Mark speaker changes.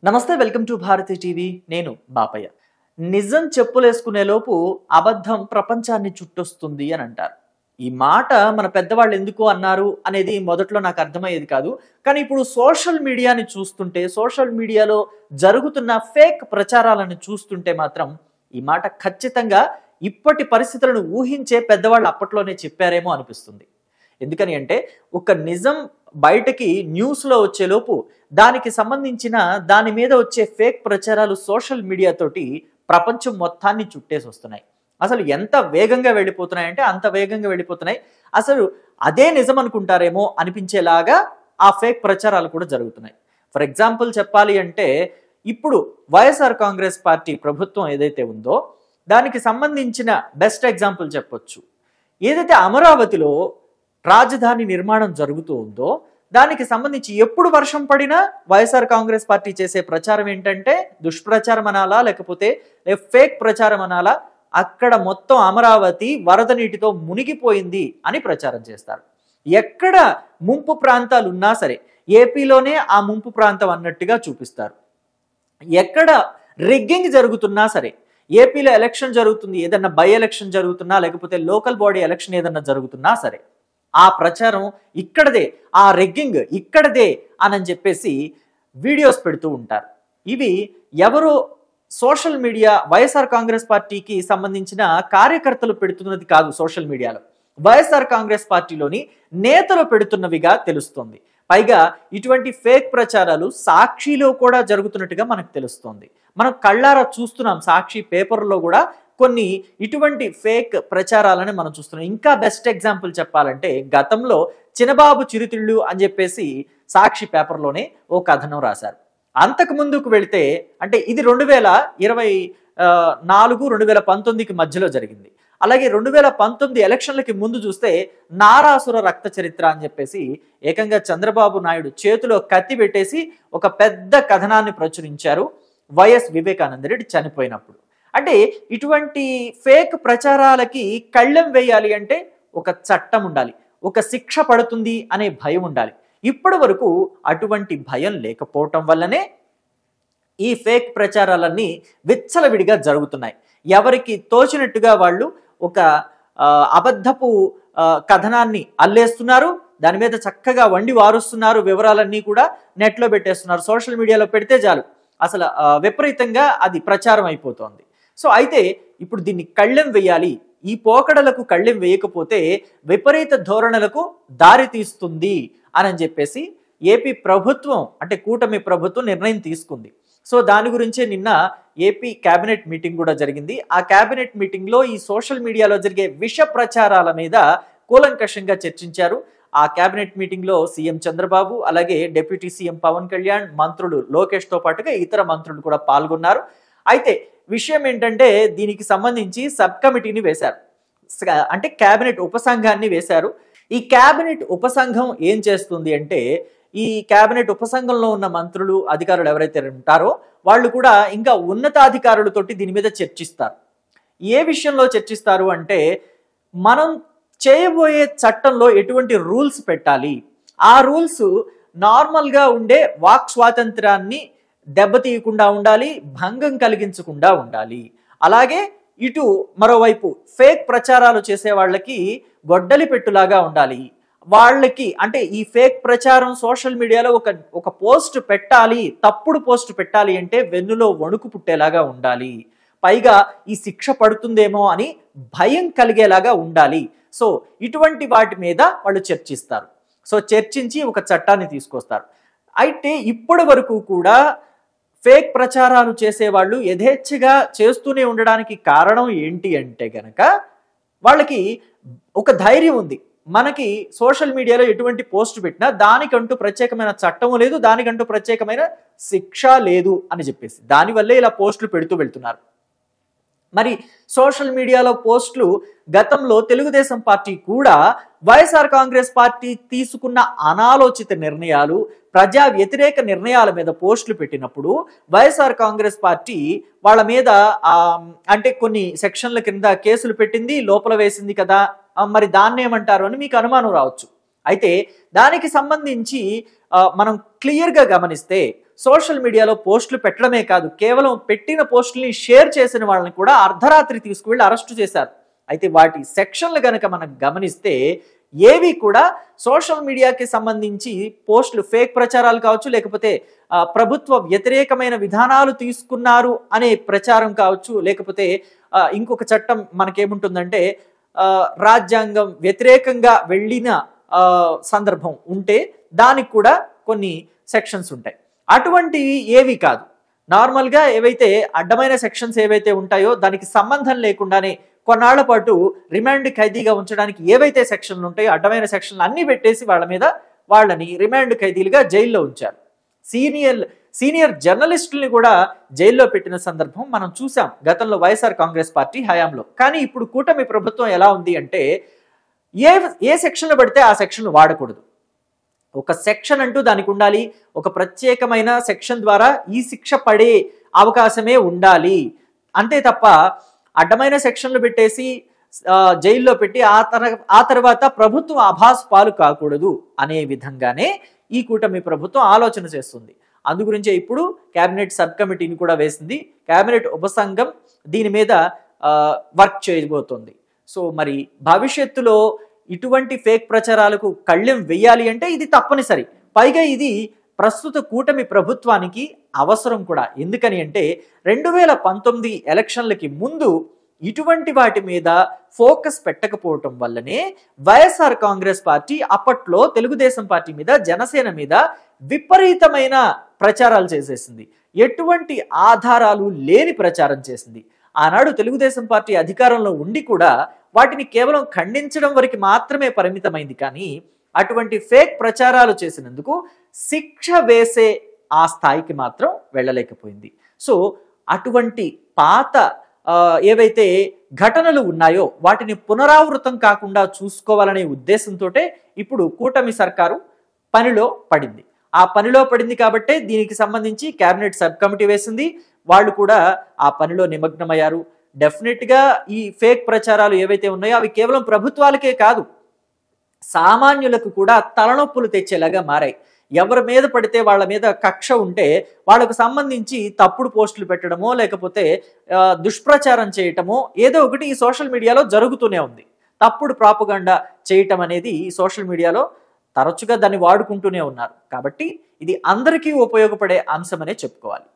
Speaker 1: నమస్తే welcome to Bharati TV నేను బాపయ్య. నిజం చెప్పులేసుకునే లోపు అబద్ధం ప్రపంచాన్ని చుట్టొస్తుంది అని అంటారు. ఈ మాట మన పెద్దవాళ్ళు ఎందుకు అన్నారు అనేది మొదట్లో నాకు అర్థమయ్యేది కాదు. కానీ ఇప్పుడు సోషల్ మీడియాని చూస్తుంటే, సోషల్ మీడియాలో జరుగుతున్న ఫేక్ ప్రచారాలను చూస్తుంటే మాత్రం ఈ మాట ఖచ్చితంగా ఇప్పటి పరిస్థితులను ఊహించే పెద్దవాళ్ళు అప్పట్లోనే చెప్పారేమో అనిపిస్తుంది. ఎందుకని అంటే ఒక నిజం బయటకి న్యూస్లో వచ్చేలోపు దానికి సంబంధించిన దాని మీద వచ్చే ఫేక్ ప్రచారాలు సోషల్ మీడియా తోటి ప్రపంచం మొత్తాన్ని చుట్టేసి వస్తున్నాయి. అసలు ఎంత వేగంగా వెళ్ళిపోతున్నాయంటే అంత వేగంగా వెళ్ళిపోతున్నాయి. అసలు అదే నిజం అనుకుంటారేమో అనిపించేలాగా ఆ ఫేక్ ప్రచారాలు కూడా జరుగుతున్నాయి. ఫర్ ఎగ్జాంపుల్ చెప్పాలి అంటే ఇప్పుడు వైఎస్ఆర్ కాంగ్రెస్ పార్టీ ప్రభుత్వం ఏదైతే ఉందో దానికి సంబంధించిన బెస్ట్ ఎగ్జాంపుల్ చెప్పొచ్చు. ఏదైతే అమరావతిలో రాజధాని నిర్మాణం జరుగుతూ ఉందో దానికి సంబంధించి ఎప్పుడు వర్షం పడినా వైఎస్ఆర్ కాంగ్రెస్ పార్టీ చేసే ప్రచారం ఏంటంటే దుష్ప్రచారం అనాలా లేకపోతే ఫేక్ ప్రచారం అనాలా, అక్కడ మొత్తం అమరావతి వరద నీటితో మునిగిపోయింది అని ప్రచారం చేస్తారు. ఎక్కడ ముంపు ప్రాంతాలు ఉన్నా సరే ఏపీలోనే ఆ ముంపు ప్రాంతం అన్నట్టుగా చూపిస్తారు. ఎక్కడ రిగ్గింగ్ జరుగుతున్నా సరే, ఏపీలో ఎలక్షన్ జరుగుతుంది, ఏదన్నా బై ఎలక్షన్ జరుగుతున్నా లేకపోతే లోకల్ బాడీ ఎలక్షన్ ఏదన్నా జరుగుతున్నా సరే ఆ ప్రచారం ఇక్కడదే, ఆ రెగ్గింగ్ ఇక్కడదే అని చెప్పేసి వీడియోస్ పెడుతూ ఉంటారు. ఇవి ఎవరో సోషల్ మీడియా వైఎస్ఆర్ కాంగ్రెస్ పార్టీకి సంబంధించిన కార్యకర్తలు పెడుతున్నది కాదు, సోషల్ మీడియాలో వైఎస్ఆర్ కాంగ్రెస్ పార్టీలోని నేతలు పెడుతున్నవిగా తెలుస్తోంది. పైగా ఇటువంటి ఫేక్ ప్రచారాలు సాక్షిలో కూడా జరుగుతున్నట్టుగా మనకు తెలుస్తోంది. మనం కళ్ళారా చూస్తున్నాం, సాక్షి పేపర్లో కూడా కొన్ని ఇటువంటి ఫేక్ ప్రచారాలని మనం చూస్తున్నాం. ఇంకా బెస్ట్ ఎగ్జాంపుల్ చెప్పాలంటే గతంలో చినబాబు చిరుతిళ్ళు అని చెప్పేసి సాక్షి పేపర్లోనే ఓ కథనం రాశారు. అంతకు ముందుకు వెళితే అంటే ఇది 2024-2019కి మధ్యలో జరిగింది. అలాగే 2019 ఎలక్షన్లకి ముందు చూస్తే నారాసుర రక్త చరిత్ర అని చెప్పేసి ఏకంగా చంద్రబాబు నాయుడు చేతిలో కత్తి పెట్టేసి ఒక పెద్ద కథనాన్ని ప్రచురించారు వైఎస్ వివేకానంద రెడ్డి చనిపోయినప్పుడు. అంటే ఇటువంటి ఫేక్ ప్రచారాలకి కళ్ళెం వేయాలి అంటే ఒక చట్టం ఉండాలి, ఒక శిక్ష పడుతుంది అనే భయం ఉండాలి. ఇప్పటి వరకు అటువంటి భయం లేకపోవటం వల్లనే ఈ ఫేక్ ప్రచారాలన్నీ విచ్చలవిడిగా జరుగుతున్నాయి. ఎవరికి తోచినట్టుగా వాళ్ళు ఒక అబద్ధపు కథనాన్ని అల్లేస్తున్నారు, దాని మీద చక్కగా వండి వారుస్తున్నారు, వివరాలన్నీ కూడా నెట్లో పెట్టేస్తున్నారు. సోషల్ మీడియాలో పెడితే చాలు అసలు విపరీతంగా అది ప్రచారం అయిపోతుంది. సో అయితే ఇప్పుడు దీన్ని కళ్ళెం వేయాలి, ఈ పోకడలకు కళ్ళెం వేయకపోతే విపరీత ధోరణులకు దారి తీస్తుంది అని చెప్పేసి ఏపీ ప్రభుత్వం అంటే కూటమి ప్రభుత్వం నిర్ణయం తీసుకుంది. సో దాని గురించే నిన్న ఏపీ కేబినెట్ మీటింగ్ కూడా జరిగింది. ఆ కేబినెట్ మీటింగ్లో ఈ సోషల్ మీడియాలో జరిగే విష ప్రచారాల మీద కూలంకషంగా చర్చించారు. ఆ కేబినెట్ మీటింగ్లో సీఎం చంద్రబాబు, అలాగే డిప్యూటీ సీఎం పవన్ కళ్యాణ్, మంత్రులు లోకేష్తో పాటుగా ఇతర మంత్రులు కూడా పాల్గొన్నారు. అయితే విషయం ఏంటంటే దీనికి సంబంధించి సబ్ కమిటీని వేశారు, అంటే కేబినెట్ ఉపసంఘాన్ని వేశారు. ఈ కేబినెట్ ఉపసంఘం ఏం చేస్తుంది అంటే ఈ కేబినెట్ ఉపసంఘంలో ఉన్న మంత్రులు అధికారులు ఎవరైతే ఉంటారో వాళ్ళు కూడా ఇంకా ఉన్నతాధికారులతోటి దీని మీద చర్చిస్తారు. ఏ విషయంలో చర్చిస్తారు అంటే మనం చేయబోయే చట్టంలో ఎటువంటి రూల్స్ పెట్టాలి, ఆ రూల్స్ నార్మల్గా ఉండే వాక్ స్వాతంత్రాన్ని దెబ్బతీయకుండా ఉండాలి, భంగం కలిగించకుండా ఉండాలి. అలాగే ఇటు మరోవైపు ఫేక్ ప్రచారాలు చేసే వాళ్ళకి గొడ్డలి పెట్టులాగా ఉండాలి. వాళ్ళకి అంటే ఈ ఫేక్ ప్రచారం సోషల్ మీడియాలో ఒక పోస్ట్ పెట్టాలి, తప్పుడు పోస్ట్ పెట్టాలి అంటే వెన్నులో వణుకు పుట్టేలాగా ఉండాలి. పైగా ఈ శిక్ష పడుతుందేమో అని భయం కలిగేలాగా ఉండాలి. సో ఇటువంటి వాటి మీద వాళ్ళు చర్చిస్తారు. సో చర్చించి ఒక చట్టాన్ని తీసుకొస్తారు. అయితే ఇప్పటి వరకు కూడా ఫేక్ ప్రచారాలు చేసేవాళ్ళు యథేచ్ఛగా చేస్తూనే ఉండడానికి కారణం ఏంటి అంటే గనక వాళ్ళకి ఒక ధైర్యం ఉంది. మనకి సోషల్ మీడియాలో ఎటువంటి పోస్ట్ పెట్టినా దానికంటూ ప్రత్యేకమైన చట్టము లేదు, దానికంటూ ప్రత్యేకమైన శిక్ష లేదు అని చెప్పేసి దానివల్లే ఇలా పోస్టులు పెడుతూ వెళ్తున్నారు. మరి సోషల్ మీడియాలో పోస్టులు గతంలో తెలుగుదేశం పార్టీ కూడా వైఎస్ఆర్ కాంగ్రెస్ పార్టీ తీసుకున్న అనాలోచిత నిర్ణయాలు, ప్రజా వ్యతిరేక నిర్ణయాల మీద పోస్టులు పెట్టినప్పుడు వైఎస్ఆర్ కాంగ్రెస్ పార్టీ వాళ్ళ మీద అంటే కొన్ని సెక్షన్ల కింద కేసులు పెట్టింది, లోపల వేసింది కదా, మరి దాన్ని ఏమంటారు అని మీకు అనుమానం రావచ్చు. అయితే దానికి సంబంధించి మనం క్లియర్గా గమనిస్తే సోషల్ మీడియాలో పోస్టులు పెట్టడమే కాదు, కేవలం పెట్టిన పోస్టుల్ని షేర్ చేసిన వాళ్ళని కూడా అర్ధరాత్రి తీసుకువెళ్ళి అరెస్టు చేశారు. అయితే వాటి సెక్షన్లు గనక మనం గమనిస్తే ఏవి కూడా సోషల్ మీడియాకి సంబంధించి పోస్టులు, ఫేక్ ప్రచారాలు కావచ్చు, లేకపోతే ప్రభుత్వ వ్యతిరేకమైన విధానాలు తీసుకున్నారు అనే ప్రచారం కావచ్చు, లేకపోతే ఇంకొక చట్టం మనకేముంటుందంటే రాజ్యాంగం వ్యతిరేకంగా వెళ్ళిన సందర్భం ఉంటే దానికి కూడా కొన్ని సెక్షన్స్ ఉంటాయి. అటువంటివి ఏవి కాదు. నార్మల్గా ఏవైతే అడ్డమైన సెక్షన్స్ ఏవైతే ఉంటాయో దానికి సంబంధం లేకుండానే కొన్నాళ్ల పాటు రిమాండ్ ఖైదీగా ఉంచడానికి ఏవైతే సెక్షన్లు ఉంటాయో అడ్డమైన సెక్షన్లు అన్ని పెట్టేసి వాళ్ళని రిమాండ్ ఖైదీలుగా జైల్లో ఉంచారు. సీనియర్ జర్నలిస్టుల్ని కూడా జైల్లో పెట్టిన సందర్భం మనం చూసాం గతంలో వైఎస్ఆర్ కాంగ్రెస్ పార్టీ హయాంలో. కానీ ఇప్పుడు కూటమి ప్రభుత్వం ఎలా ఉంది అంటే ఏ సెక్షన్లు పడితే ఆ సెక్షన్లు వాడకూడదు. ఒక సెక్షన్ అంటూ దానికి ఉండాలి. ఒక ప్రత్యేకమైన సెక్షన్ ద్వారా ఈ శిక్ష పడే అవకాశమే ఉండాలి. అంతే తప్ప అడ్డమైన సెక్షన్లు పెట్టేసి జైల్లో పెట్టి ఆ తర్వాత ప్రభుత్వం అభాస్ పాలు కాకూడదు అనే విధంగానే ఈ కూటమి ప్రభుత్వం ఆలోచన చేస్తుంది. అందుగురించే ఇప్పుడు కేబినెట్ సబ్ కమిటీని కూడా వేసింది. కేబినెట్ ఉపసంఘం దీని మీద వర్క్ చేయబోతోంది. సో మరి భవిష్యత్తులో ఇటువంటి ఫేక్ ప్రచారాలకు కళ్ళెం వెయ్యాలి అంటే ఇది తప్పనిసరి. పైగా ఇది ప్రస్తుత కూటమి ప్రభుత్వానికి అవసరం కూడా. ఎందుకని అంటే 2019 ఎలక్షన్లకి ముందు ఇటువంటి వాటి మీద ఫోకస్ పెట్టకపోవటం వల్లనే వైఎస్ఆర్ కాంగ్రెస్ పార్టీ అప్పట్లో తెలుగుదేశం పార్టీ మీద, జనసేన మీద విపరీతమైన ప్రచారాలు చేసేసింది. ఎటువంటి ఆధారాలు లేని ప్రచారం చేసింది. ఆనాడు తెలుగుదేశం పార్టీ అధికారంలో ఉండి కూడా వాటిని కేవలం ఖండించడం వరకు మాత్రమే పరిమితమైంది. కానీ అటువంటి ఫేక్ ప్రచారాలు చేసినందుకు శిక్ష వేసే ఆ స్థాయికి మాత్రం వెళ్ళలేకపోయింది. సో అటువంటి పాత ఏవైతే ఘటనలు ఉన్నాయో వాటిని పునరావృతం కాకుండా చూసుకోవాలనే ఉద్దేశంతో ఇప్పుడు కూటమి సర్కారు పనిలో పడింది. ఆ పనిలో పడింది కాబట్టే దీనికి సంబంధించి కేబినెట్ సబ్ కమిటీ వేసింది. వాళ్ళు కూడా ఆ పనిలో నిమగ్నమయ్యారు. డెఫినెట్గా ఈ ఫేక్ ప్రచారాలు ఏవైతే ఉన్నాయో అవి కేవలం ప్రభుత్వాలకే కాదు, సామాన్యులకు కూడా తలనొప్పులు తెచ్చేలాగా మారాయి. ఎవరి మీద పడితే వాళ్ళ మీద కక్ష ఉంటే వాళ్ళకు సంబంధించి తప్పుడు పోస్టులు పెట్టడమో లేకపోతే దుష్ప్రచారం చేయటమో ఏదో ఒకటి ఈ సోషల్ మీడియాలో జరుగుతూనే ఉంది. తప్పుడు ప్రాపగండా చేయటం అనేది ఈ సోషల్ మీడియాలో తరచుగా దాన్ని వాడుకుంటూనే ఉన్నారు. కాబట్టి ఇది అందరికీ ఉపయోగపడే అంశమనే చెప్పుకోవాలి.